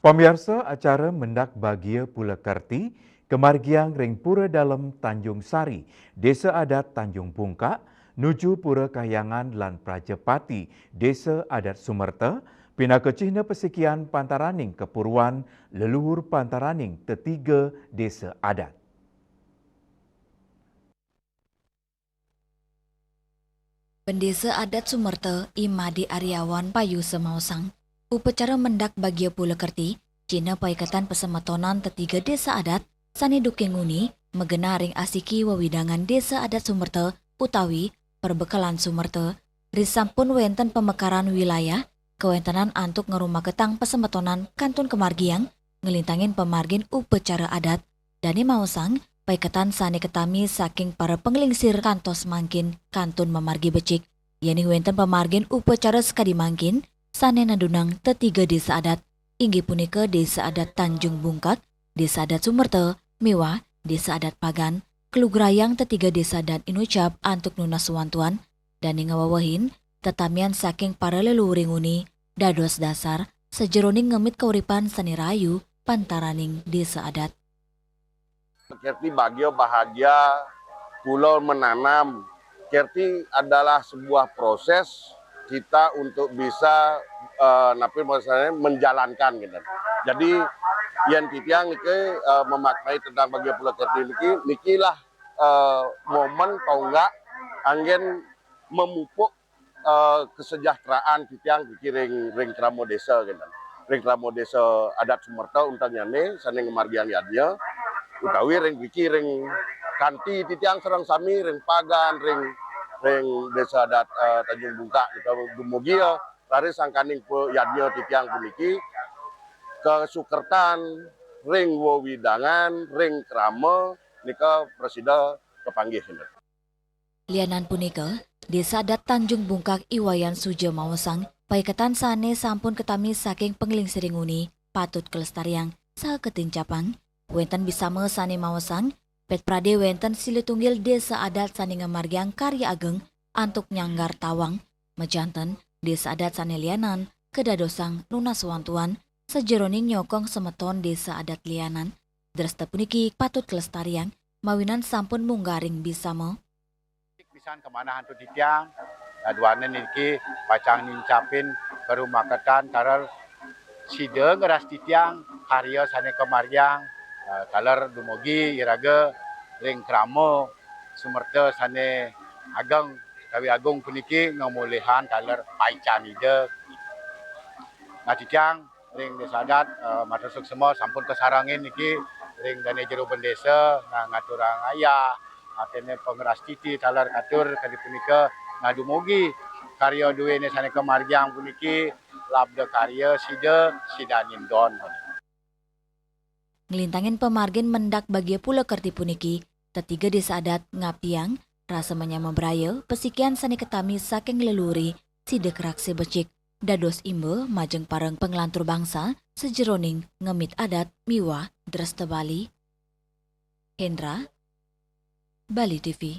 Pemirsa acara mendak bagia Pula Kerti, kemargiang ring Pura Dalam Tanjung Sari, Desa Adat Tanjung Pungkak, nuju Pura Kahyangan lan Prajapati, Desa Adat Sumerta, pina kecihna pesikian Pantaraning Kepuruan, leluhur Pantaraning Tetiga Desa Adat. Pendesa adat Sumerta Imadi Aryawan Payu Semausang. Upacara mendak bagia Pula Kerti, Cina Paikatan Pesemetonan Tetiga Desa Adat, Sani Dukenguni, Megenaring Asiki Wawidangan Desa Adat Sumerta, utawi Perbekalan Sumerta, risampun wenten pemekaran wilayah, kewentanan antuk ngerumah ketang pesemetonan Kantun Kemargiang, ngelintangin pemargin upacara adat, Dani Mausang, Paikatan sane ketami saking para penglingsir kantos mangkin kantun memargi becik, yani wenten pemargin upacara sekadi mangkin, sane nadunang tetiga desa adat, inggih punika desa adat Tanjung Bungkak, desa adat Sumerta, Miwa, desa adat Pagan, Kelugrayang tetiga desa adat Inucap antuk nunas suwantuan, dan ngawawahin tetamian saking para leluhuring uni, dados dasar, sejeroning ngemit keuripan sani rayu, pantaraning desa adat. Kerti bagio bahagia, pulau menanam. Kerti adalah sebuah proses kita untuk bisa menjalankan gitu. Jadi yang titiang niki memaknai tentang bagio pulau Kerti niki lah momen tau enggak angin memupuk kesejahteraan titiang ring kramo desa gitu. Ring kramo desa adat Sumerta untangnya saning margian yadnya utawi ring biki ring kanti titiang serang sami ring Pagan ring desa adat Tanjung Bungkak gitu dumugi lari sangkaning yadnya titiang puniki kesukertan ring Wawidangan ring Krama nika presida kepanggih. Lianan punika, desa adat Tanjung Bungkak Iwayan Sujo Mawasang, paiketan sane sampun ketami saking penglingsering uni, patut kelestariang, saha ketincapang, wenten bisame sane Mawasang, pet prade wenten silutunggil desa adat sane ngamargiang karya ageng, antuk nyanggar tawang, mejanten, desa adat sane lianan, kedadosang lunas wantuan, sejeroning nyokong semeton desa adat lianan, dresta puniki patut kelestariang, mawinan sampun munggaring bisame, pisan kemana hantu titiang aduane niki pacang nincapin ke rumah ketan tarar side ngeras titiang karya sane kemargiang talar dumugi iraga ring Kramo Sumerta sane ageng kawi agung puniki ngamulihan talar paicanide nah titiang ring desa adat matusuk semua sampun kesarangin niki ring dane jero bendesa nah ngaturang ayah atene pengeras titi talar katur kali punika ngadumugi karya duwe sane kemargiang puniki labda karya sidanin don. ngelintangin pemargin mendak bagia Pula Kerti puniki, tetiga desa adat Ngapiang, rasa menyama beraya, pesikian sani ketami saking leluri, sidek raksi becik, dados imbe majeng pareng penglantur bangsa, sejeroning ngemit adat Miwa, Dresta Bali. Hendra, Bali TV.